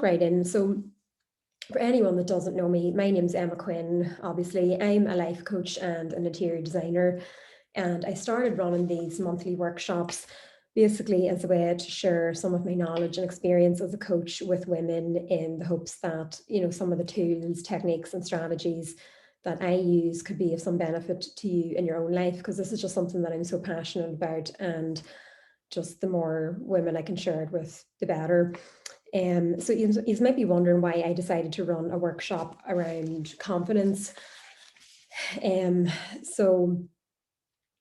right in. So for anyone that doesn't know me, my name's Emma Quinn. Obviously, I'm a life coach and an interior designer. And I started running these monthly workshops basically as a way to share some of my knowledge and experience as a coach with women in the hopes that, some of the tools, techniques, and strategies that I use could be of some benefit to you in your own life, because this is just something that I'm so passionate about. And just the more women I can share it with, the better. So you might be wondering why I decided to run a workshop around confidence. Um, so,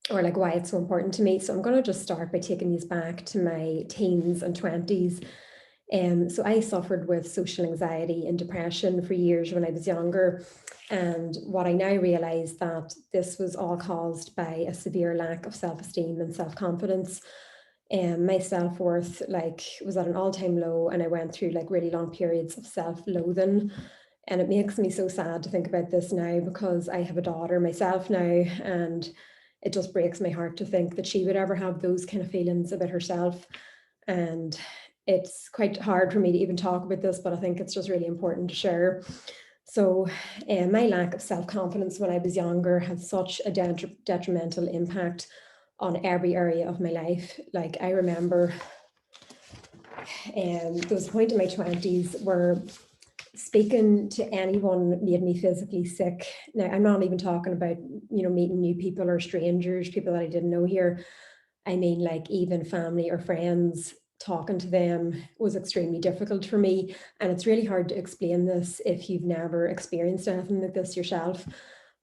or like why it's so important to me. So I'm going to just start by taking these back to my teens and 20s. So I suffered with social anxiety and depression for years when I was younger. And what I now realize that this was all caused by a severe lack of self-esteem and self-confidence. My self-worth was at an all-time low, and I went through really long periods of self-loathing. And it makes me so sad to think about this now, because I have a daughter myself now, and it just breaks my heart to think that she would ever have those kind of feelings about herself. And it's quite hard for me to even talk about this, but I think it's just really important to share. So my lack of self-confidence when I was younger had such a detrimental impact on every area of my life. Like I remember there was a point in my 20s where speaking to anyone made me physically sick. Now, I'm not even talking about, meeting new people or strangers, people that I didn't know here. I mean, even family or friends, talking to them was extremely difficult for me. And it's really hard to explain this if you've never experienced anything like this yourself.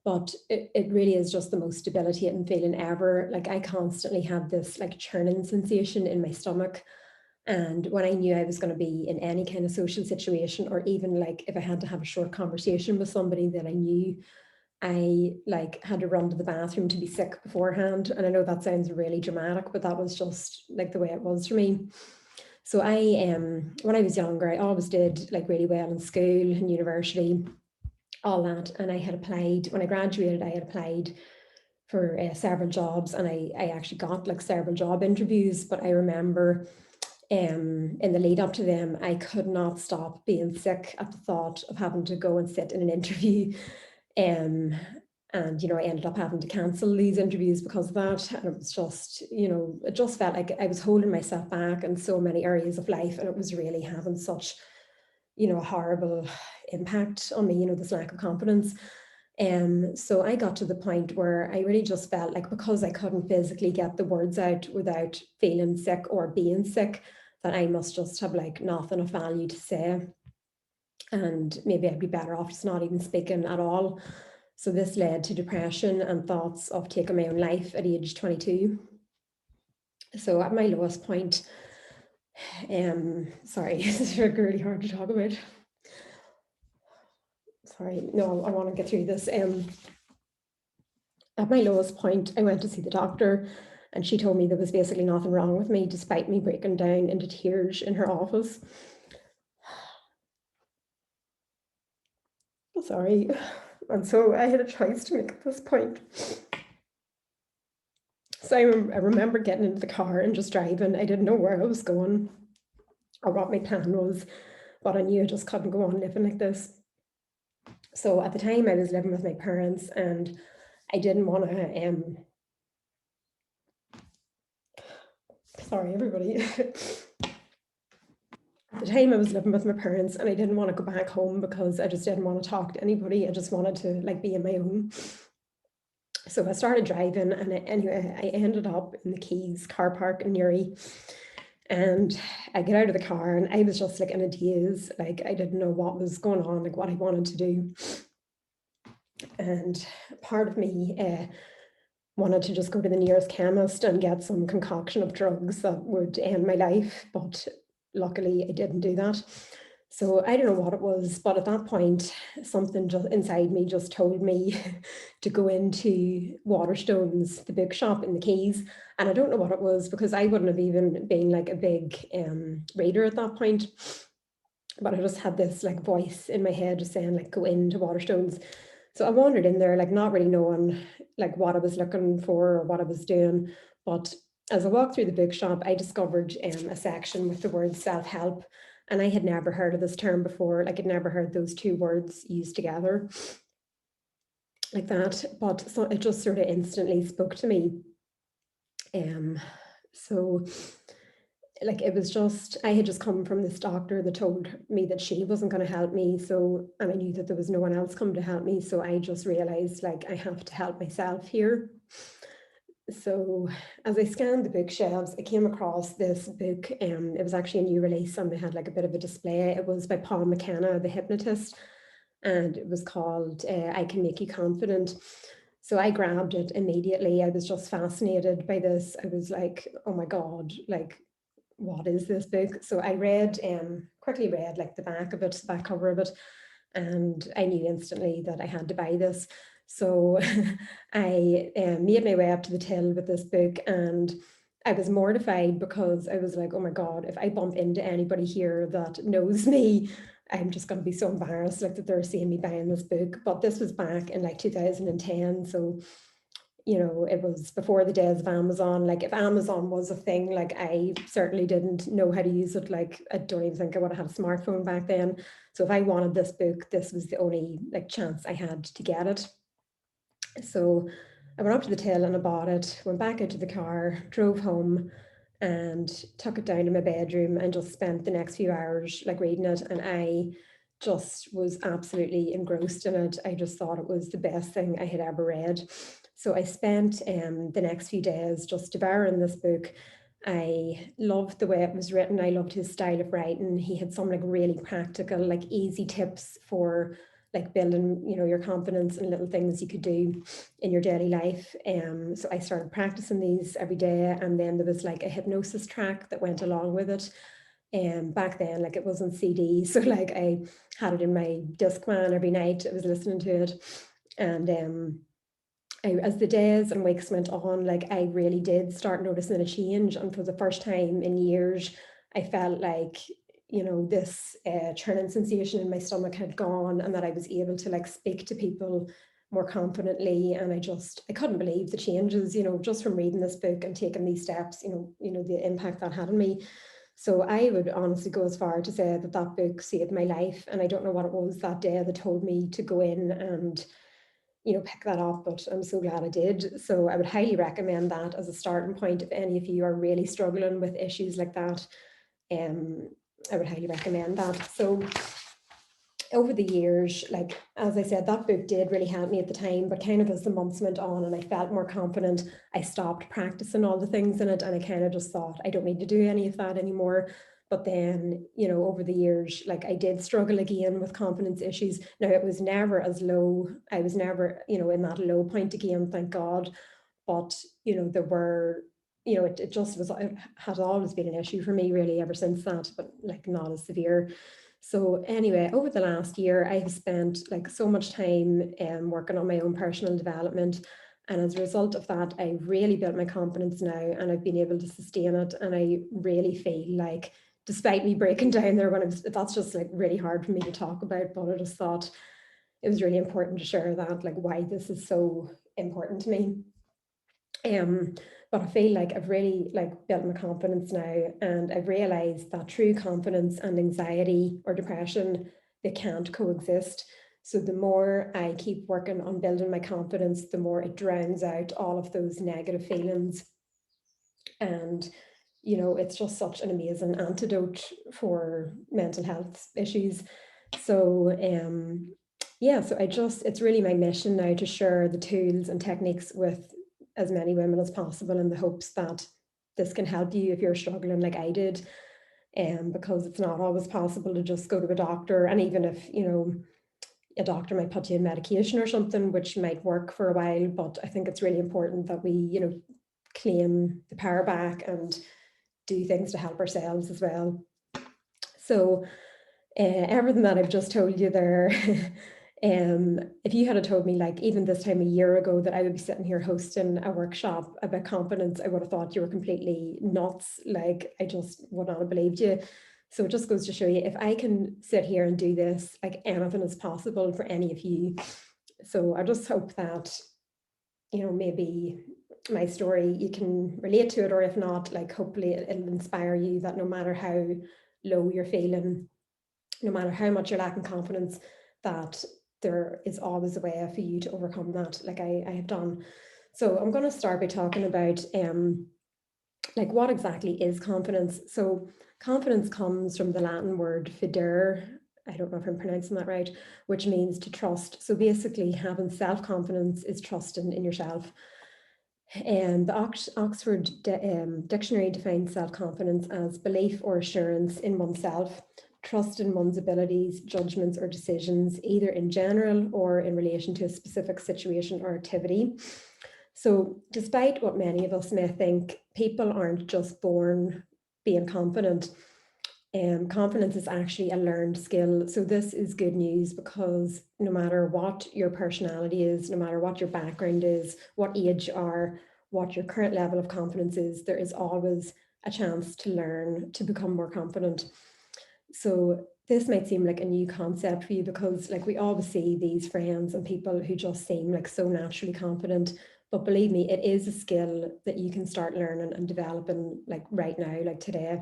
But it really is just the most debilitating feeling ever. Like I constantly had this churning sensation in my stomach. And when I knew I was going to be in any kind of social situation, or even if I had to have a short conversation with somebody that I knew, I had to run to the bathroom to be sick beforehand. And I know that sounds really dramatic, but that was just the way it was for me. So I when I was younger, I always did really well in school and university, all that. And I had applied, when I graduated, I had applied for several jobs, and I actually got several job interviews. But I remember in the lead up to them, I could not stop being sick at the thought of having to go and sit in an interview. And I ended up having to cancel these interviews because of that. And it was just, it just felt like I was holding myself back in so many areas of life, and it was really having such, a horrible impact on me, this lack of confidence. So I got to the point where I really just felt like, because I couldn't physically get the words out without feeling sick or being sick, that I must just have nothing of value to say. And maybe I'd be better off just not even speaking at all. So this led to depression and thoughts of taking my own life at age 22. So at my lowest point, sorry, this is really hard to talk about. Sorry, no, I want to get through this. At my lowest point, I went to see the doctor, and she told me there was basically nothing wrong with me, despite me breaking down into tears in her office. Sorry. And so I had a choice to make at this point. So I remember getting into the car and just driving. I didn't know where I was going or what my plan was, but I knew I just couldn't go on living like this. So at the time, I was living with my parents, and I didn't want to, sorry, everybody. At the time, I was living with my parents, and I didn't want to go back home because I just didn't want to talk to anybody. I just wanted to be in my own. So I started driving, and anyway, I ended up in the Keys car park in Newry. And I get out of the car, and I was just in a daze. I didn't know what was going on, what I wanted to do. And part of me wanted to just go to the nearest chemist and get some concoction of drugs that would end my life. But luckily, I didn't do that. So I don't know what it was, but at that point, something just inside me just told me to go into Waterstones, the bookshop in the Keys. And I don't know what it was, because I wouldn't have even been a big reader at that point. But I just had this voice in my head just saying go into Waterstones. So I wandered in there, not really knowing what I was looking for or what I was doing. But as I walked through the bookshop, I discovered a section with the word self-help. And I had never heard of this term before, like I'd never heard those two words used together like that, but so it just sort of instantly spoke to me. So like it was just, I had just come from this doctor that told me that she wasn't going to help me. So, and I knew that there was no one else coming to help me. So I just realized like I have to help myself here. So as I scanned the bookshelves, I came across this book. It was actually a new release and they had like a bit of a display. It was by Paul McKenna, the hypnotist, and it was called I Can Make You Confident. So I grabbed it immediately. I was just fascinated by this. I was like, oh my God, like, what is this book? So I read, quickly read like the back of it, the back cover of it, and I knew instantly that I had to buy this. So I made my way up to the till with this book, and I was mortified because I was like, oh my God, if I bump into anybody here that knows me, I'm just going to be so embarrassed, like that they're seeing me buying this book. But this was back in like 2010. So, you know, it was before the days of Amazon. Like if Amazon was a thing, like I certainly didn't know how to use it. Like I don't even think I would have had a smartphone back then. So if I wanted this book, this was the only like chance I had to get it. So I went up to the till and I bought it, went back into the car, drove home and took it down to my bedroom and just spent the next few hours like reading it. And I just was absolutely engrossed in it. I just thought it was the best thing I had ever read. So I spent the next few days just devouring this book. I loved the way it was written. I loved his style of writing. He had some like really practical, like easy tips for like building, you know, your confidence and little things you could do in your daily life. So I started practicing these every day, and then there was like a hypnosis track that went along with it. And back then, like it wasn't CD, so like I had it in my Discman every night. I was listening to it, and as the days and weeks went on, like I really did start noticing a change. And for the first time in years, I felt like, you know, this churning sensation in my stomach had gone and that I was able to like speak to people more confidently. And I couldn't believe the changes, you know, just from reading this book and taking these steps, the impact that had on me. So I would honestly go as far to say that that book saved my life. And I don't know what it was that day that told me to go in and pick that up, but I'm so glad I did. So I would highly recommend that as a starting point. If any of you are really struggling with issues like that, I would highly recommend that. So over the years, like, as I said, that book did really help me at the time, but kind of as the months went on and I felt more confident, I stopped practicing all the things in it. And I kind of just thought, I don't need to do any of that anymore. But then, over the years, like I did struggle again with confidence issues. Now it was never as low. I was never, in that low point again, thank God. But, there were, it just was, it has always been an issue for me really ever since that, but like not as severe. So anyway, over the last year, I have spent like so much time working on my own personal development. And as a result of that, I really built my confidence now and I've been able to sustain it. And I really feel like, despite me breaking down there that's just like really hard for me to talk about, but I just thought it was really important to share that, like why this is so important to me. But I feel like I've really like built my confidence now, and I've realized that true confidence and anxiety or depression, they can't coexist. So the more I keep working on building my confidence, the more it drowns out all of those negative feelings. And it's just such an amazing antidote for mental health issues. So yeah, so it's really my mission now to share the tools and techniques with as many women as possible in the hopes that this can help you if you're struggling like I did. Because it's not always possible to just go to a doctor, and even if a doctor might put you in medication or something, which might work for a while, but I think it's really important that we claim the power back and do things to help ourselves as well. So everything that I've just told you there, if you had told me like even this time a year ago that I would be sitting here hosting a workshop about confidence, I would have thought you were completely nuts. Like I just would not have believed you. So it just goes to show you, if I can sit here and do this, like anything is possible for any of you. So I just hope that, maybe my story, you can relate to it, or if not, like hopefully it'll inspire you that no matter how low you're feeling, no matter how much you're lacking confidence, that there is always a way for you to overcome that, like I have done. So I'm going to start by talking about like what exactly is confidence. So confidence comes from the Latin word fidere. I don't know if I'm pronouncing that right, which means to trust. So basically, having self-confidence is trusting in yourself. And the Oxford Dictionary defines self-confidence as belief or assurance in oneself, trust in one's abilities, judgments, or decisions, either in general or in relation to a specific situation or activity. So, despite what many of us may think, people aren't just born being confident. Confidence is actually a learned skill. So this is good news, because no matter what your personality is, no matter what your background is, what age you are, what your current level of confidence is, there is always a chance to learn to become more confident. So this might seem like a new concept for you, because like we always see these friends and people who just seem like so naturally confident. But believe me, it is a skill that you can start learning and developing like right now, like today.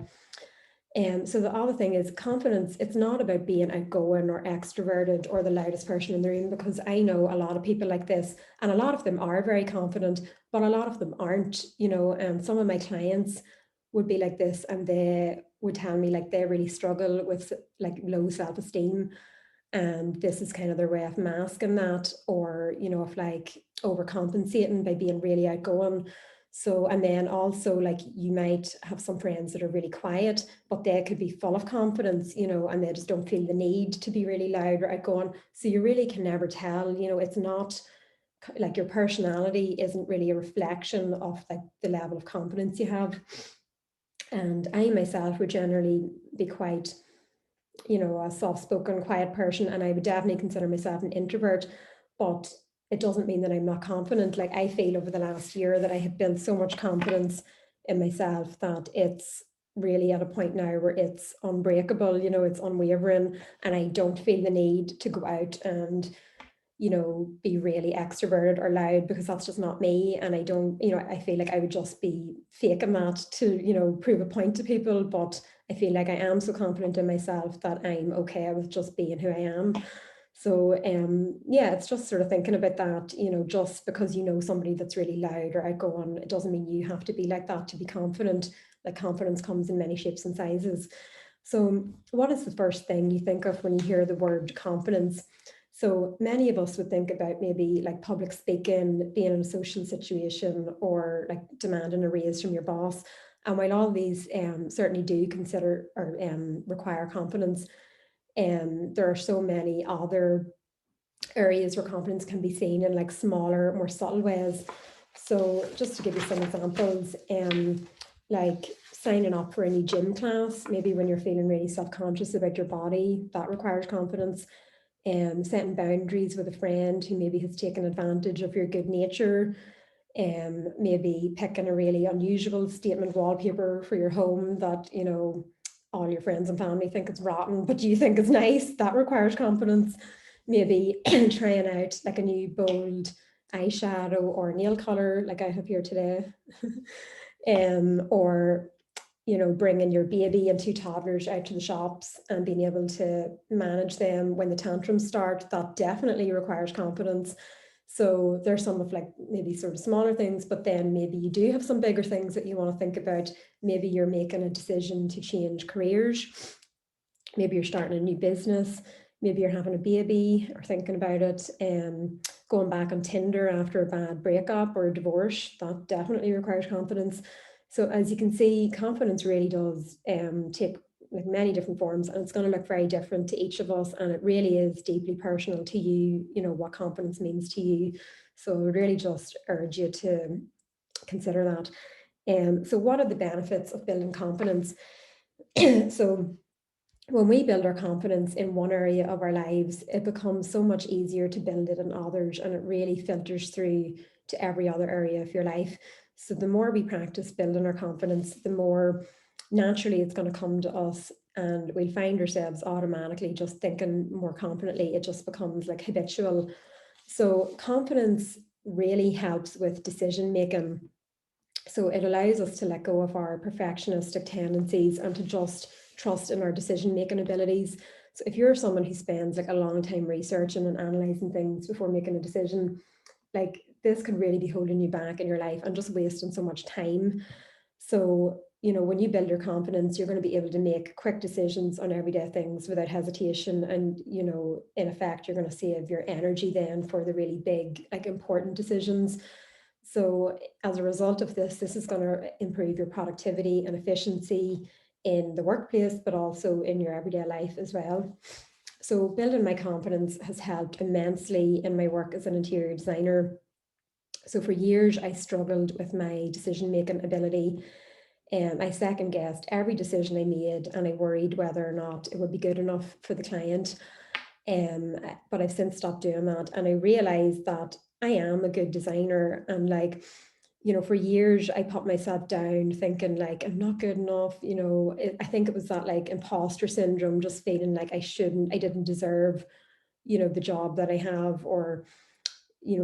So the other thing is confidence. It's not about being outgoing or extroverted or the loudest person in the room, because I know a lot of people like this, and a lot of them are very confident, but a lot of them aren't, and some of my clients would be like this, and they would tell me like they really struggle with like low self-esteem, and this is kind of their way of masking that, or of like overcompensating by being really outgoing. So, and then also like you might have some friends that are really quiet, but they could be full of confidence, and they just don't feel the need to be really loud or outgoing. So you really can never tell, it's not like your personality isn't really a reflection of like the level of confidence you have. And I myself would generally be quite, a soft-spoken, quiet person, and I would definitely consider myself an introvert, but it doesn't mean that I'm not confident. Like I feel over the last year that I have built so much confidence in myself that it's really at a point now where it's unbreakable, it's unwavering, and I don't feel the need to go out and be really extroverted or loud, because that's just not me. And I don't, I feel like I would just be faking that to, prove a point to people. But I feel like I am so confident in myself that I'm okay with just being who I am. So yeah, it's just sort of thinking about that, just because somebody that's really loud or outgoing, it doesn't mean you have to be like that to be confident. Like confidence comes in many shapes and sizes. So what is the first thing you think of when you hear the word confidence? So many of us would think about maybe like public speaking, being in a social situation, or like demanding a raise from your boss. And while all these certainly do consider or require confidence, there are so many other areas where confidence can be seen in like smaller, more subtle ways. So just to give you some examples, like signing up for a new gym class, maybe when you're feeling really self-conscious about your body, that requires confidence. Setting boundaries with a friend who maybe has taken advantage of your good nature, maybe picking a really unusual statement wallpaper for your home that all your friends and family think it's rotten, but you think it's nice. That requires confidence. Maybe trying out like a new bold eyeshadow or nail color, like I have here today, or bringing your baby and two toddlers out to the shops and being able to manage them when the tantrums start. That definitely requires confidence. So there's some of like maybe sort of smaller things, but then maybe you do have some bigger things that you want to think about. Maybe you're making a decision to change careers. Maybe you're starting a new business. Maybe you're having a baby or thinking about it. Going back on Tinder after a bad breakup or a divorce, that definitely requires confidence. So as you can see, confidence really does take like many different forms, and it's going to look very different to each of us, and it really is deeply personal to you, what confidence means to you. So I would really just urge you to consider that. So what are the benefits of building confidence? So when we build our confidence in one area of our lives, it becomes so much easier to build it in others, and it really filters through to every other area of your life. So the more we practice building our confidence, the more naturally it's going to come to us, and we'll find ourselves automatically just thinking more confidently. It just becomes like habitual. So confidence really helps with decision making. So it allows us to let go of our perfectionistic tendencies and to just trust in our decision making abilities. So if you're someone who spends like a long time researching and analyzing things before making a decision, like this could really be holding you back in your life and just wasting so much time. So, when you build your confidence, you're going to be able to make quick decisions on everyday things without hesitation. And, in effect, you're going to save your energy then for the really big, like important decisions. So as a result of this is going to improve your productivity and efficiency in the workplace, but also in your everyday life as well. So building my confidence has helped immensely in my work as an interior designer. So for years, I struggled with my decision-making ability. And I second guessed every decision I made, and I worried whether or not it would be good enough for the client. But I've since stopped doing that, and I realized that I am a good designer. And like, for years I put myself down thinking like I'm not good enough. I think it was that like imposter syndrome, just feeling like I didn't deserve, the job that I have, or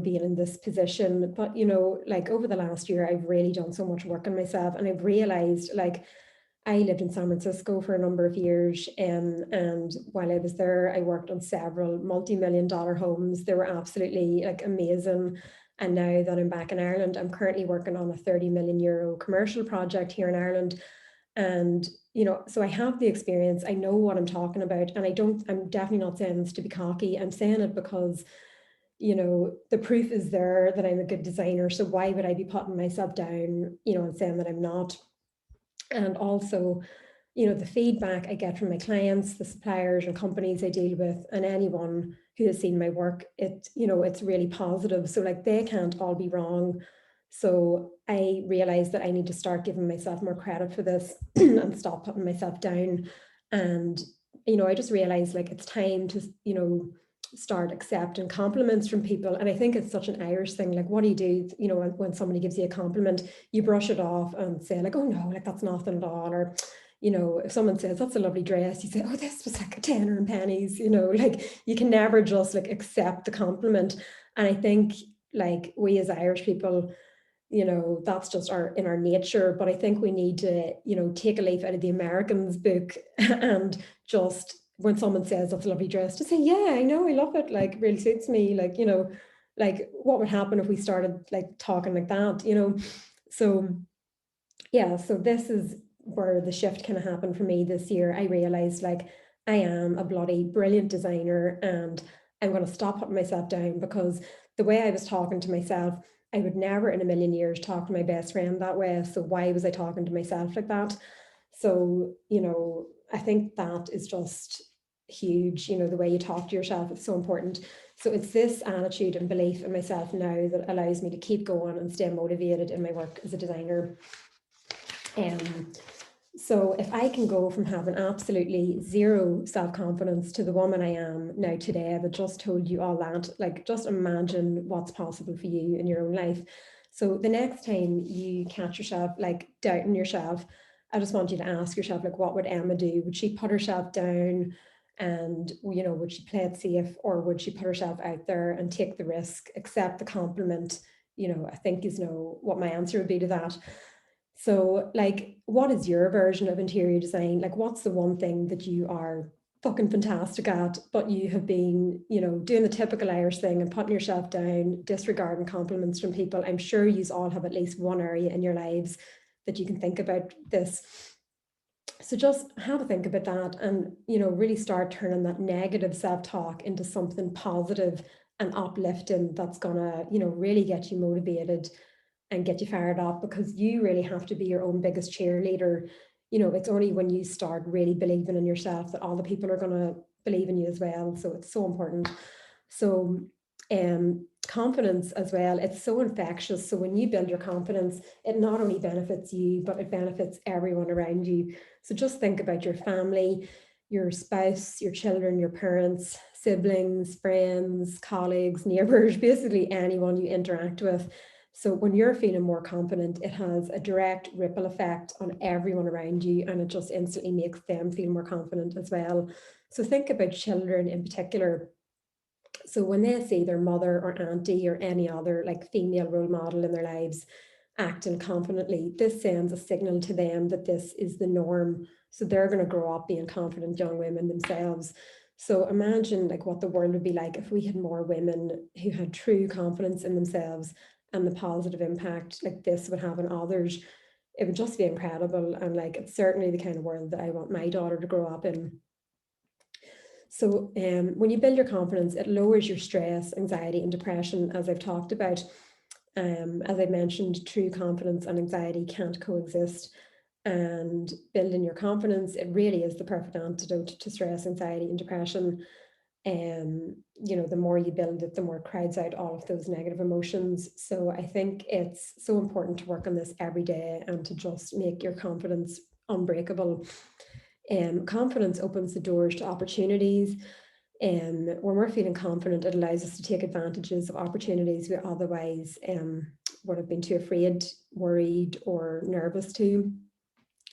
being in this position. But like over the last year, I've really done so much work on myself, and I've realized like I lived in San Francisco for a number of years, and while I was there, I worked on several multi-million-dollar homes. They were absolutely like amazing. And now that I'm back in Ireland, I'm currently working on a 30 million euro commercial project here in Ireland. And so I have the experience, I know what I'm talking about, and I'm definitely not saying this to be cocky. I'm saying it because the proof is there that I'm a good designer. So why would I be putting myself down, and saying that I'm not? And also, the feedback I get from my clients, the suppliers and companies I deal with, and anyone who has seen my work, it's really positive. So like they can't all be wrong. So I realized that I need to start giving myself more credit for this and stop putting myself down. And, I just realized like it's time to, start accepting compliments from people. And I think it's such an Irish thing. Like, what do you do, when somebody gives you a compliment, you brush it off and say like, oh no, like that's nothing at all. Or, if someone says that's a lovely dress, you say, oh, this was like a tenner and pennies, like you can never just like accept the compliment. And I think like we as Irish people, that's just in our nature. But I think we need to, take a leaf out of the Americans' book and just when someone says that's a lovely dress, to say, yeah, I know, I love it, like really suits me, like, like what would happen if we started like talking like that, So yeah, so this is where the shift kind of happened for me this year. I realized like I am a bloody brilliant designer, and I'm going to stop putting myself down, because the way I was talking to myself, I would never in a million years talk to my best friend that way. So why was I talking to myself like that? So, I think that is just huge. The way you talk to yourself is so important. So it's this attitude and belief in myself now that allows me to keep going and stay motivated in my work as a designer. So if I can go from having absolutely zero self-confidence to the woman I am now today that just told you all that, like just imagine what's possible for you in your own life. So the next time you catch yourself like doubting yourself, I just want you to ask yourself, like, what would Emma do? Would she put herself down and, would she play it safe, or would she put herself out there and take the risk, accept the compliment? I think what my answer would be to that. So like, what is your version of interior design? Like, what's the one thing that you are fucking fantastic at, but you have been, doing the typical Irish thing and putting yourself down, disregarding compliments from people? I'm sure you all have at least one area in your lives that you can think about this. So just have a think about that, and, really start turning that negative self-talk into something positive and uplifting that's gonna, really get you motivated and get you fired up, because you really have to be your own biggest cheerleader. It's only when you start really believing in yourself that all the people are going to believe in you as well. So it's so important. So confidence as well, it's so infectious. So when you build your confidence, it not only benefits you, but it benefits everyone around you. So just think about your family, your spouse, your children, your parents, siblings, friends, colleagues, neighbors, basically anyone you interact with. So when you're feeling more confident, it has a direct ripple effect on everyone around you, and it just instantly makes them feel more confident as well. So think about children in particular. So when they see their mother or auntie or any other like female role model in their lives acting confidently, this sends a signal to them that this is the norm. So they're going to grow up being confident young women themselves. So imagine like what the world would be like if we had more women who had true confidence in themselves and the positive impact like this would have on others. It would just be incredible. And like it's certainly the kind of world that I want my daughter to grow up in. So when you build your confidence, it lowers your stress, anxiety, and depression, as I've talked about. As I mentioned, true confidence and anxiety can't coexist. And building your confidence, it really is the perfect antidote to stress, anxiety, and depression. The more you build it, the more it crowds out all of those negative emotions. So I think it's so important to work on this every day and to just make your confidence unbreakable. Confidence opens the doors to opportunities. When we're feeling confident, it allows us to take advantages of opportunities we otherwise would have been too afraid, worried, or nervous to.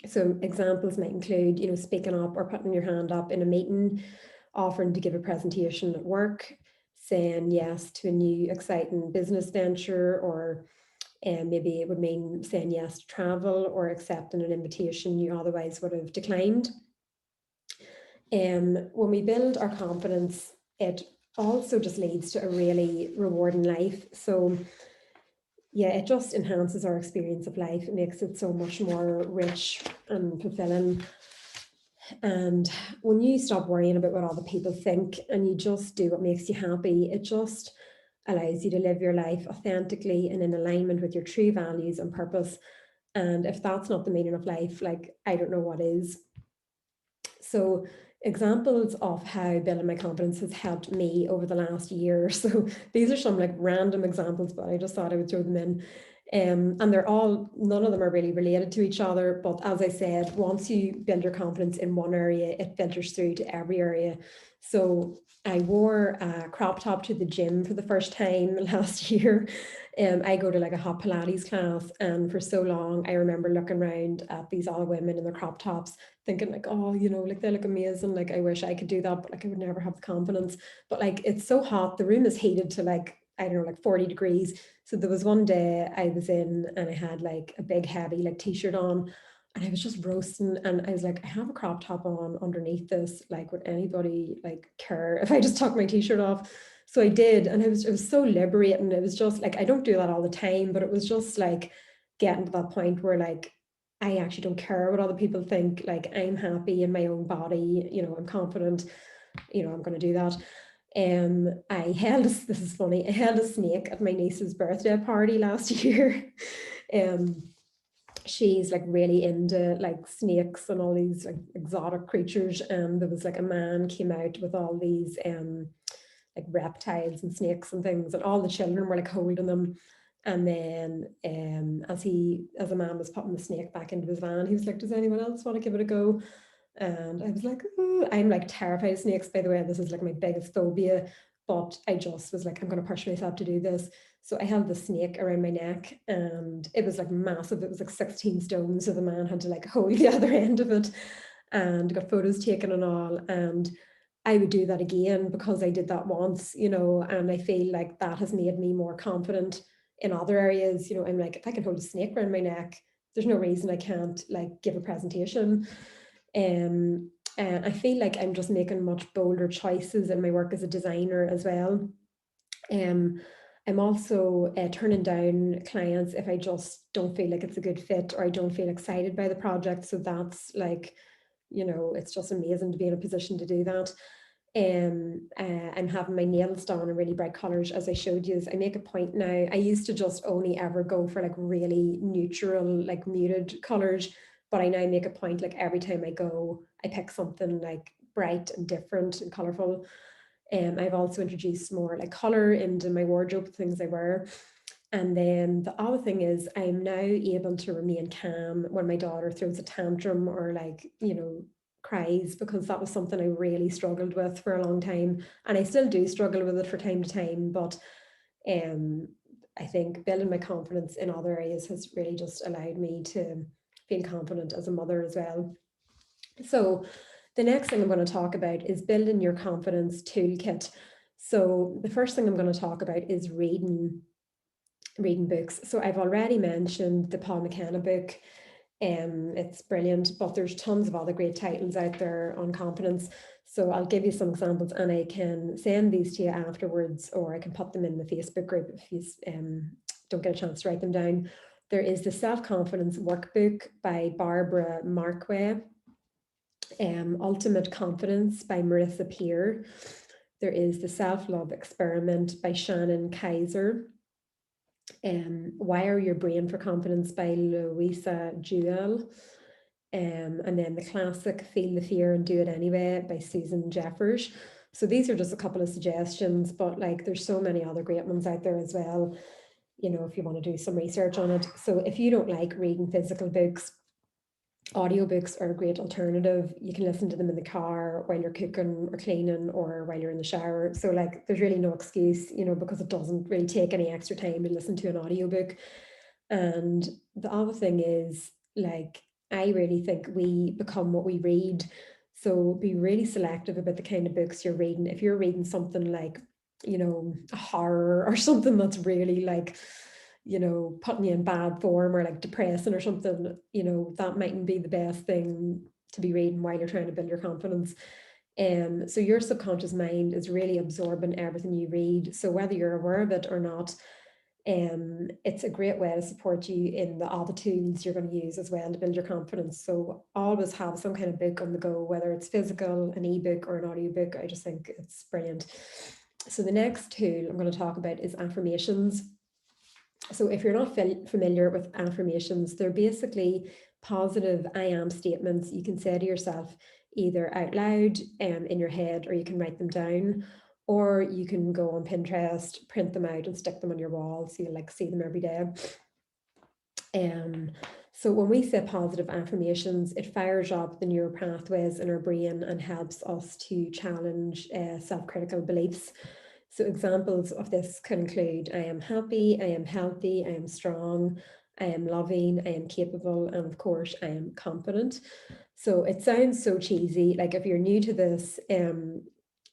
So examples might include, speaking up or putting your hand up in a meeting, offering to give a presentation at work, saying yes to a new exciting business venture, or maybe it would mean saying yes to travel or accepting an invitation you otherwise would have declined. When we build our confidence, it also just leads to a really rewarding life. So yeah, it just enhances our experience of life. It makes it so much more rich and fulfilling. And when you stop worrying about what other people think and you just do what makes you happy, it just allows you to live your life authentically and in alignment with your true values and purpose. And if that's not the meaning of life, like I don't know what is. So examples of how building my confidence has helped me over the last year. So these are some like random examples, but I just thought I would throw them in. And they're all, none of them are really related to each other. But as I said, once you build your confidence in one area, it filters through to every area. So I wore a crop top to the gym for the first time last year. I go to like a hot Pilates class, and for so long I remember looking around at these other women in their crop tops thinking like, oh, like they look amazing. Like I wish I could do that, but like I would never have the confidence. But like it's so hot, the room is heated to like, I don't know, like 40 degrees. So there was one day I was in and I had like a big heavy like t-shirt on and I was just roasting and I was like, I have a crop top on underneath this. Like would anybody like care if I just took my t-shirt off? So I did, and it was so liberating. It was just like I don't do that all the time, but it was just like getting to that point where like I actually don't care what other people think. Like I'm happy in my own body, I'm confident, I'm going to do that. This is funny, I held a snake at my niece's birthday party last year. She's like really into like snakes and all these like exotic creatures. And there was like a man came out with all these like reptiles and snakes and things, and all the children were like holding them. And then as a man was putting the snake back into his van, he was like, does anyone else want to give it a go? And I was like, "Ooh." I'm like terrified of snakes, by the way. This is like my biggest phobia. But I just was like, I'm going to push myself to do this. So I held the snake around my neck and it was like massive. It was like 16 stone. So the man had to like hold the other end of it, and got photos taken and all. And I would do that again because I did that once, and I feel like that has made me more confident in other areas. I'm like, if I can hold a snake around my neck, there's no reason I can't like give a presentation. And I feel like I'm just making much bolder choices in my work as a designer as well. Um, I'm also turning down clients if I just don't feel like it's a good fit or I don't feel excited by the project. So that's like, it's just amazing to be in a position to do that. I'm having my nails done in really bright colors, as I showed you. I make a point now. I used to just only ever go for like really neutral, like muted colors, but I now make a point like every time I go, I pick something like bright and different and colorful. I've also introduced more like color into my wardrobe, things I wear. And then the other thing is I'm now able to remain calm when my daughter throws a tantrum or like, cries, because that was something I really struggled with for a long time. And I still do struggle with it from time to time. But I think building my confidence in other areas has really just allowed me to feel confident as a mother as well. So the next thing I'm going to talk about is building your confidence toolkit. So the first thing I'm going to talk about is reading books. So I've already mentioned the Paul McKenna book. It's brilliant, but there's tons of other great titles out there on confidence. So I'll give you some examples and I can send these to you afterwards, or I can put them in the Facebook group if you don't get a chance to write them down. There is the Self-Confidence Workbook by Barbara Marquay, Ultimate Confidence by Marissa Peer. There is the Self-Love Experiment by Shannon Kaiser. Wire Your Brain for Confidence by Louisa Jewell. And then the classic Feel the Fear and Do It Anyway by Susan Jeffers. So these are just a couple of suggestions, but like there's so many other great ones out there as well, you know, if you want to do some research on it. So if you don't like reading physical books, audiobooks are a great alternative. You can listen to them in the car while you're cooking or cleaning or while you're in the shower. So like there's really no excuse, you know, because it doesn't really take any extra time to listen to an audiobook. And the other thing is, like, I really think we become what we read. So be really selective about the kind of books you're reading. If you're reading something like, you know, a horror or something that's really like, you know, putting you in bad form or like depressing or something, you know, that mightn't be the best thing to be reading while you're trying to build your confidence. So your subconscious mind is really absorbing everything you read. So whether you're aware of it or not, it's a great way to support you in the other tools you're going to use as well to build your confidence. So always have some kind of book on the go, whether it's physical, an ebook or an audiobook. I just think it's brilliant. So the next tool I'm going to talk about is affirmations. So if you're not familiar with affirmations, they're basically positive I am statements you can say to yourself either out loud in your head, or you can write them down, or you can go on Pinterest, print them out and stick them on your wall so you like see them every day. So when we say positive affirmations, it fires up the neural pathways in our brain and helps us to challenge self-critical beliefs. So examples of this could include I am happy, I am healthy, I am strong, I am loving, I am capable, and of course I am confident. So it sounds so cheesy. Like if you're new to this,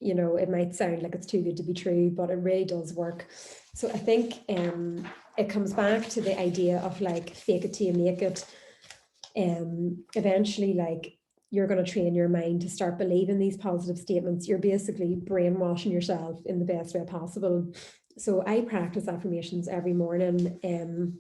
you know, it might sound like it's too good to be true, but it really does work. So I think it comes back to the idea of like fake it till you make it. Eventually, like you're going to train your mind to start believing these positive statements. You're basically brainwashing yourself in the best way possible. So I practice affirmations every morning, and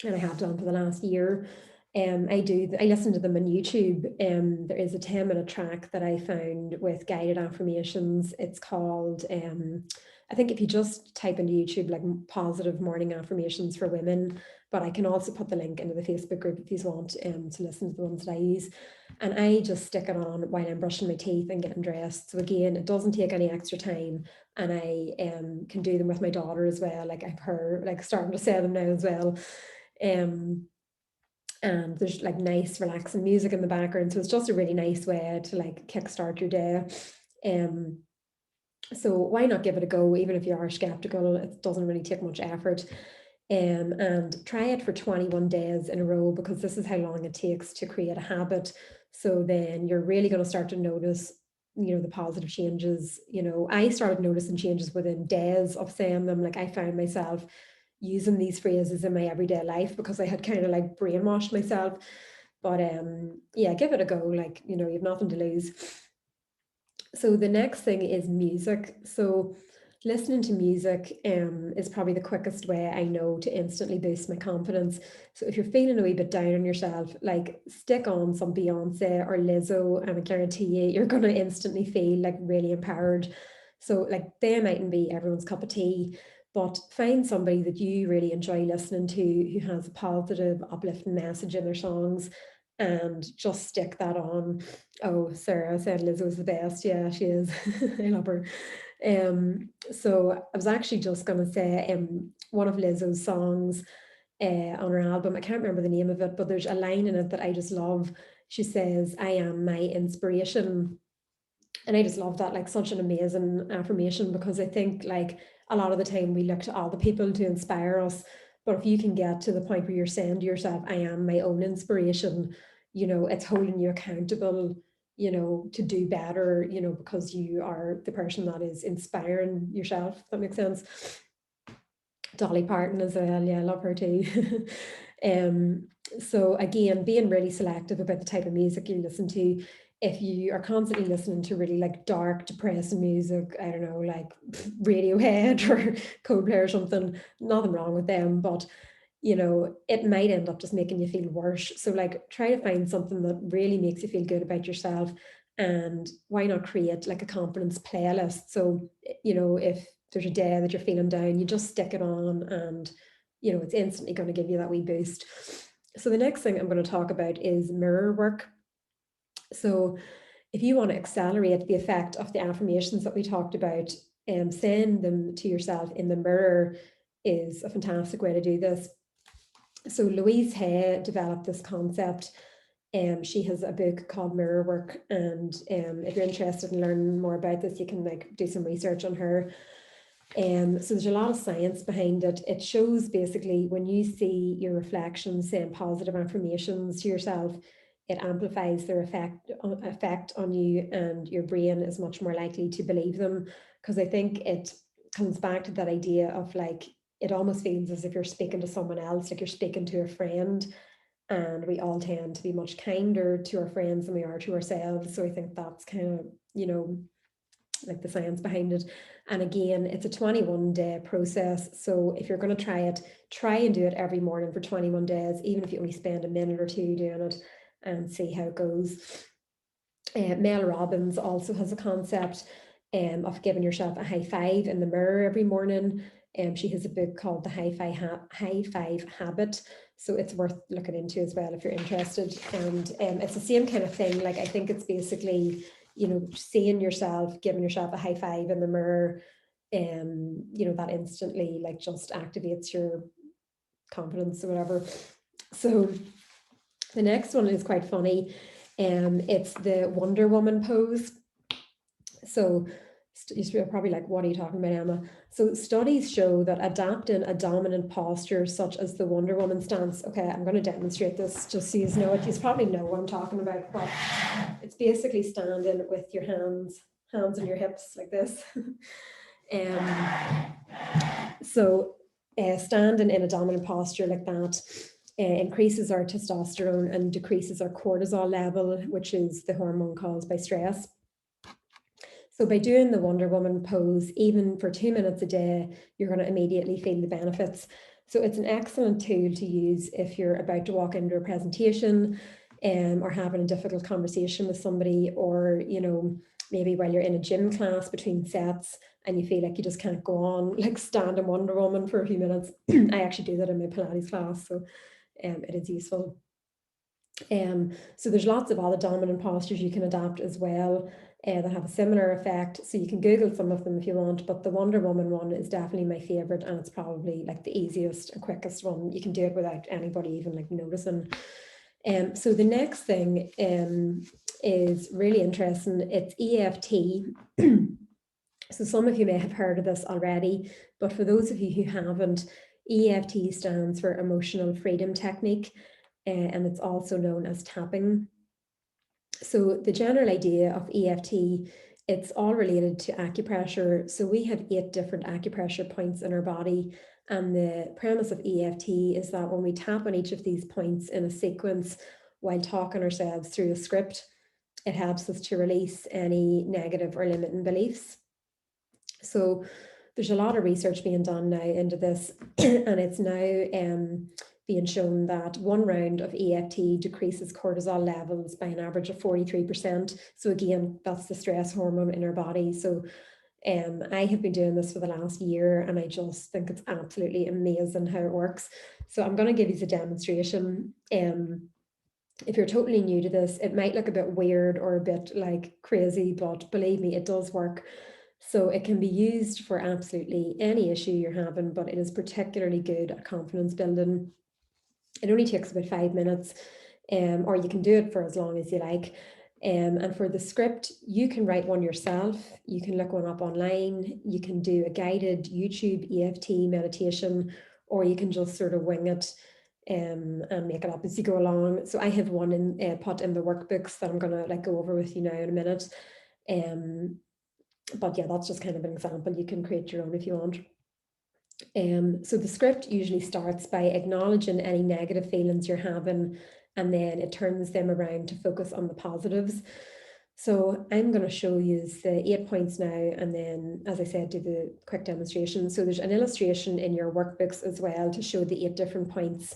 I have done for the last year. I listen to them on YouTube. There is a 10-minute track that I found with guided affirmations. It's called, I think if you just type into YouTube, like positive morning affirmations for women, but I can also put the link into the Facebook group if you want to listen to the ones that I use. And I just stick it on while I'm brushing my teeth and getting dressed. So again, it doesn't take any extra time. And I can do them with my daughter as well. Like I've her like starting to say them now as well. And there's like nice relaxing music in the background, so it's just a really nice way to like kickstart your day. So why not give it a go, even if you are skeptical? It doesn't really take much effort. And try it for 21 days in a row, because this is how long it takes to create a habit. So then you're really going to start to notice, you know, the positive changes. You know, I started noticing changes within days of saying them. Like I found myself using these phrases in my everyday life because I had kind of like brainwashed myself. But yeah, give it a go. Like, you know, you have nothing to lose. So the next thing is music. So listening to music is probably the quickest way I know to instantly boost my confidence. So if you're feeling a wee bit down on yourself, like stick on some Beyonce or Lizzo, and I guarantee you're going to instantly feel like really empowered. So like they mightn't be everyone's cup of tea, but find somebody that you really enjoy listening to who has a positive, uplifting message in their songs, and just stick that on. Oh, Sarah said Lizzo's the best. Yeah, she is. I love her. So I was actually just going to say one of Lizzo's songs on her album, I can't remember the name of it, but there's a line in it that I just love. She says, I am my inspiration. And I just love that, like such an amazing affirmation, because I think like a lot of the time we look to other people to inspire us. But if you can get to the point where you're saying to yourself, I am my own inspiration, you know, it's holding you accountable, you know, to do better, you know, because you are the person that is inspiring yourself. If that makes sense. Dolly Parton as well. Yeah, I love her too. So again, being really selective about the type of music you listen to. if you are constantly listening to really like dark, depressing music, I don't know, like Radiohead or Coldplay or something, nothing wrong with them, but you know, it might end up just making you feel worse. So like try to find something that really makes you feel good about yourself. And why not create like a confidence playlist? So, you know, if there's a day that you're feeling down, you just stick it on and, you know, it's instantly going to give you that wee boost. So the next thing I'm going to talk about is mirror work. So if you want to accelerate the effect of the affirmations that we talked about, saying them to yourself in the mirror is a fantastic way to do this. So Louise Hay developed this concept. She has a book called Mirror Work, and if you're interested in learning more about this, you can like do some research on her. So there's a lot of science behind it. It shows basically when you see your reflections saying positive affirmations to yourself, it amplifies their effect on you, and your brain is much more likely to believe them. Because I think it comes back to that idea of like, it almost feels as if you're speaking to someone else, like you're speaking to a friend. And we all tend to be much kinder to our friends than we are to ourselves. So I think that's kind of, you know, like the science behind it. And again, it's a 21-day process. So if you're going to try and do it every morning for 21 days, even if you only spend a minute or two doing it, and see how it goes. Mel Robbins also has a concept of giving yourself a high five in the mirror every morning. She has a book called The High Five Habit. So it's worth looking into as well if you're interested. And it's the same kind of thing. Like I think it's basically, you know, seeing yourself, giving yourself a high five in the mirror, you know, that instantly like just activates your confidence or whatever. So the next one is quite funny. It's the Wonder Woman pose. So you're probably like, what are you talking about, Emma? So studies show that adapting a dominant posture such as the Wonder Woman stance. Okay, I'm going to demonstrate this just so you know it. You probably know what I'm talking about, but it's basically standing with your hands on your hips like this. So standing in a dominant posture like that increases our testosterone and decreases our cortisol level, which is the hormone caused by stress. So by doing the Wonder Woman pose, even for 2 minutes a day, you're going to immediately feel the benefits. So it's an excellent tool to use if you're about to walk into a presentation or having a difficult conversation with somebody, or, you know, maybe while you're in a gym class between sets and you feel like you just can't go on, like stand in Wonder Woman for a few minutes. I actually do that in my Pilates class, so it is useful. So there's lots of other dominant postures you can adapt as well that have a similar effect. So you can Google some of them if you want, but the Wonder Woman one is definitely my favorite, and it's probably like the easiest and quickest one. You can do it without anybody even like noticing. So the next thing is really interesting. It's EFT. So some of you may have heard of this already, but for those of you who haven't, EFT stands for Emotional Freedom Technique, and it's also known as tapping. So the general idea of EFT, it's all related to acupressure. So we have 8 different acupressure points in our body. And the premise of EFT is that when we tap on each of these points in a sequence while talking ourselves through a script, it helps us to release any negative or limiting beliefs. So there's a lot of research being done now into this, and it's now being shown that 1 round of EFT decreases cortisol levels by an average of 43%. So again, that's the stress hormone in our body. So I have been doing this for the last year, and I just think it's absolutely amazing how it works. So I'm going to give you a demonstration. If you're totally new to this, it might look a bit weird or a bit like crazy, but believe me, it does work. So it can be used for absolutely any issue you're having, but it is particularly good at confidence building. It only takes about 5 minutes, or you can do it for as long as you like. And for the script, you can write one yourself. You can look one up online. You can do a guided YouTube EFT meditation, or you can just sort of wing it and make it up as you go along. So I have one in put in the workbooks that I'm going to like go over with you now in a minute. But yeah, that's just kind of an example. You can create your own if you want. So the script usually starts by acknowledging any negative feelings you're having, and then it turns them around to focus on the positives. So I'm going to show you the 8 points now, and then, as I said, do the quick demonstration. So there's an illustration in your workbooks as well to show the 8 different points.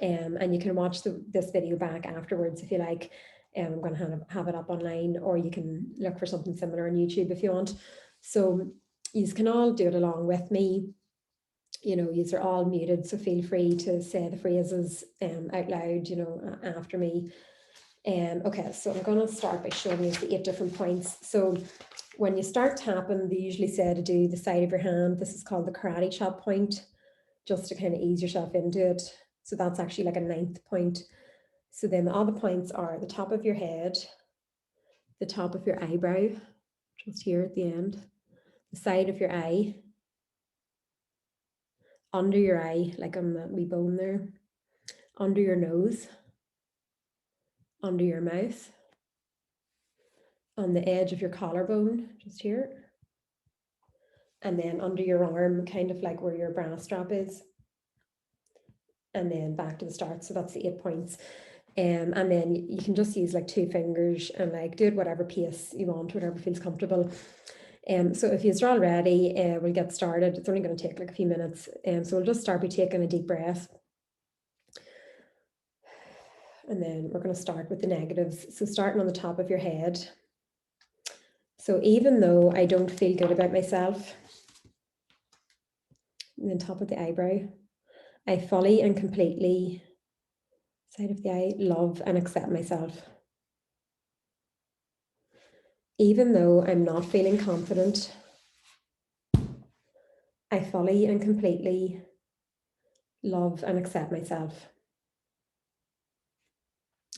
And you can watch this video back afterwards if you like. I'm going to have it up online, or you can look for something similar on YouTube if you want. So you can all do it along with me. You know, yous are all muted, so feel free to say the phrases out loud, you know, after me. Okay, so I'm going to start by showing you the 8 different points. So when you start tapping, they usually say to do the side of your hand. This is called the karate chop point, just to kind of ease yourself into it. So that's actually like a 9th point. So then the other points are the top of your head, the top of your eyebrow, just here at the end, the side of your eye, under your eye, like on that wee bone there, under your nose, under your mouth, on the edge of your collarbone, just here, and then under your arm, kind of like where your bra strap is, and then back to the start. So that's the 8 points. And then you can just use like 2 fingers and like do it whatever pace you want, whatever feels comfortable. So if you're all ready, we'll get started. It's only going to take like a few minutes. So we'll just start by taking a deep breath. And then we're going to start with the negatives. So starting on the top of your head. So even though I don't feel good about myself, and then top of the eyebrow, I fully and completely, side of the eye, love and accept myself. Even though I'm not feeling confident, I fully and completely love and accept myself.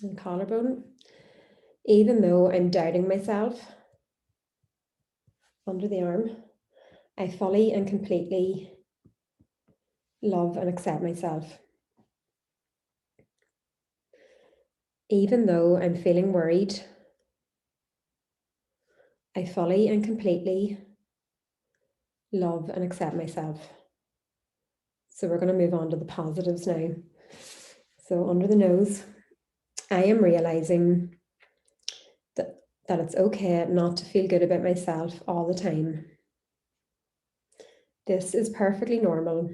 And collarbone, even though I'm doubting myself, under the arm, I fully and completely love and accept myself. Even though I'm feeling worried, I fully and completely love and accept myself. So we're going to move on to the positives now. So under the nose, I am realizing that it's okay not to feel good about myself all the time. This is perfectly normal.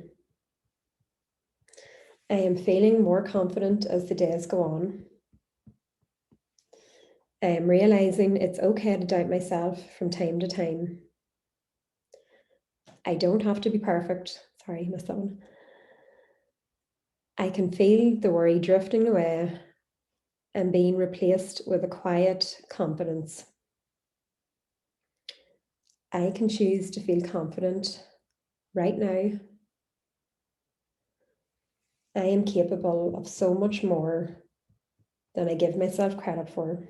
I am feeling more confident as the days go on. I am realizing it's okay to doubt myself from time to time. I don't have to be perfect. Sorry, I missed that one. I can feel the worry drifting away and being replaced with a quiet confidence. I can choose to feel confident right now. I am capable of so much more than I give myself credit for.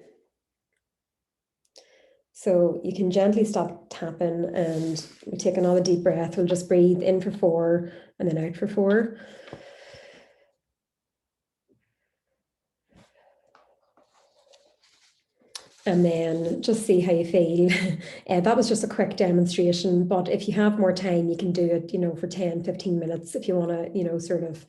So you can gently stop tapping and we take another deep breath. We'll just breathe in for 4 and then out for 4. And then just see how you feel. That was just a quick demonstration, but if you have more time, you can do it, you know, for 10, 15 minutes if you want to, you know, sort of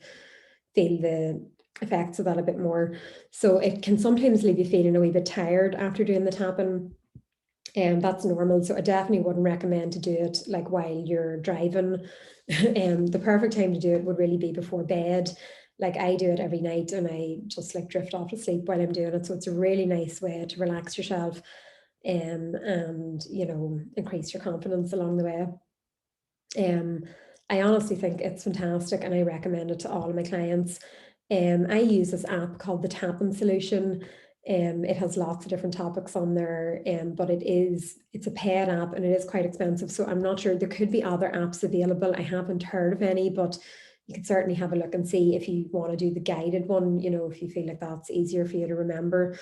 feel the effects of that a bit more. So it can sometimes leave you feeling a wee bit tired after doing the tapping. And that's normal. So I definitely wouldn't recommend to do it like while you're driving. The perfect time to do it would really be before bed. Like I do it every night and I just like drift off to sleep while I'm doing it. So it's a really nice way to relax yourself and, you know, increase your confidence along the way. I honestly think it's fantastic and I recommend it to all of my clients. I use this app called the Tapping Solution. It has lots of different topics on there, but it's a paid app and it is quite expensive. So I'm not sure, there could be other apps available. I haven't heard of any, but you could certainly have a look and see if you want to do the guided one, you know, if you feel like that's easier for you to remember.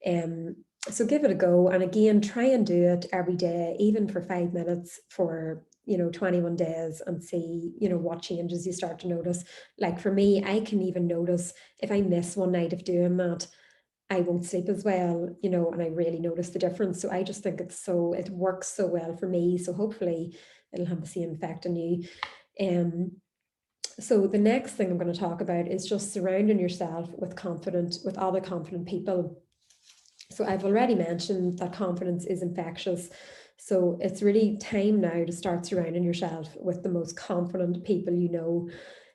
So give it a go. And again, try and do it every day, even for 5 minutes for, you know, 21 days and see, you know, what changes you start to notice. Like for me, I can even notice if I miss one night of doing that, I won't sleep as well, you know, and I really notice the difference. So I just think it works so well for me. So hopefully it'll have the same effect on you. So the next thing I'm going to talk about is just surrounding yourself with other confident people. So I've already mentioned that confidence is infectious. So it's really time now to start surrounding yourself with the most confident people you know.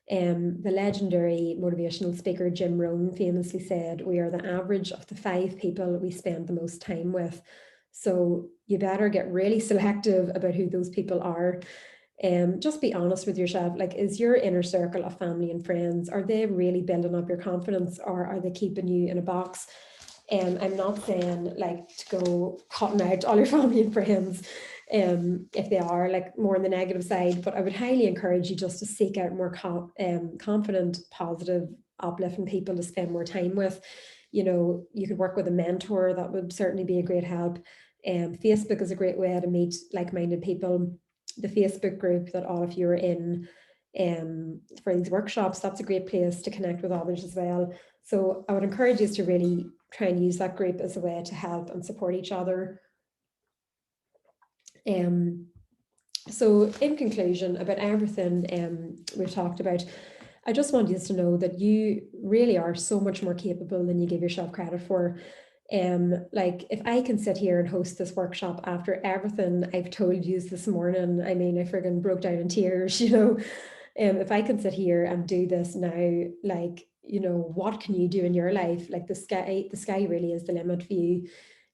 The legendary motivational speaker Jim Rohn famously said, "We are the average of the 5 people we spend the most time with." So you better get really selective about who those people are. Just be honest with yourself. Like, is your inner circle of family and friends, are they really building up your confidence, or are they keeping you in a box? I'm not saying like to go cutting out all your family and friends, if they are like more on the negative side, but I would highly encourage you just to seek out more confident, positive, uplifting people to spend more time with. You know, you could work with a mentor, that would certainly be a great help. Facebook is a great way to meet like-minded people. The Facebook group that all of you are in, for these workshops, that's a great place to connect with others as well. So I would encourage you to really try and use that group as a way to help and support each other. So in conclusion, about everything we've talked about, I just want you to know that you really are so much more capable than you give yourself credit for. Like, if I can sit here and host this workshop after everything I've told you this morning, I mean, I friggin' broke down in tears, you know. If I can sit here and do this now, like, you know, what can you do in your life? Like, the sky really is the limit for you.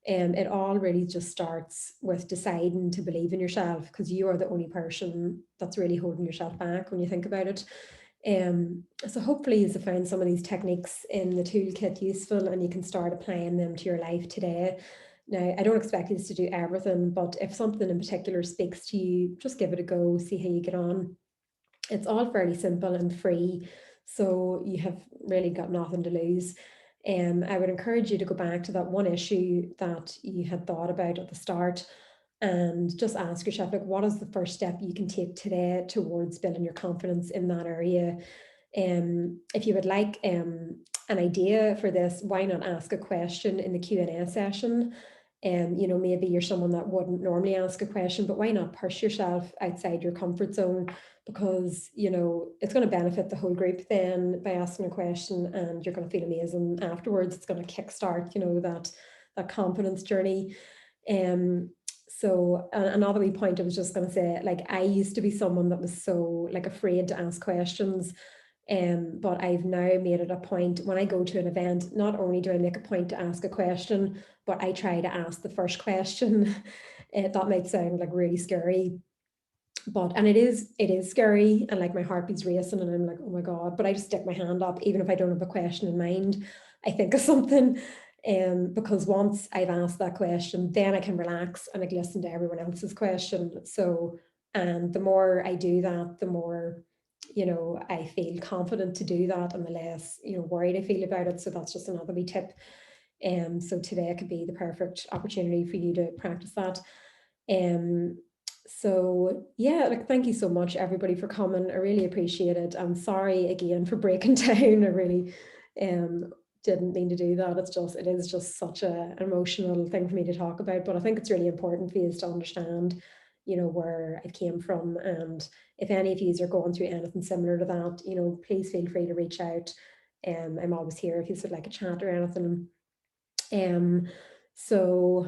It all really just starts with deciding to believe in yourself, because you are the only person that's really holding yourself back when you think about it. So hopefully you've found some of these techniques in the toolkit useful, and you can start applying them to your life today. Now, I don't expect you to do everything, but if something in particular speaks to you, just give it a go, see how you get on. It's all fairly simple and free, so you have really got nothing to lose. I would encourage you to go back to that one issue that you had thought about at the start, and just ask yourself, like, what is the first step you can take today towards building your confidence in that area? If you would like an idea for this, why not ask a question in the Q&A session? You know, maybe you're someone that wouldn't normally ask a question, but why not push yourself outside your comfort zone? Because, you know, it's going to benefit the whole group then by asking a question, and you're going to feel amazing afterwards. It's going to kickstart, you know, that confidence journey. So another wee point I was just going to say, like, I used to be someone that was so like afraid to ask questions. But I've now made it a point when I go to an event, not only do I make a point to ask a question, but I try to ask the first question. That might sound like really scary, and it is scary, and like my heart beats racing and I'm like, oh my God, but I just stick my hand up even if I don't have a question in mind. I think of something, because once I've asked that question, then I can relax and like listen to everyone else's question. So, and the more I do that, the more, you know, I feel confident to do that, and the less, you know, worried I feel about it. So that's just another wee tip. So today could be the perfect opportunity for you to practice that. Um, so yeah, like, thank you so much everybody for coming. I really appreciate it. I'm sorry again for breaking down. I really didn't mean to do that. It is just such an emotional thing for me to talk about, but I think it's really important for you to understand, you know, where I came from. And if any of you are going through anything similar to that, you know, please feel free to reach out. I'm always here if you would like a chat or anything. So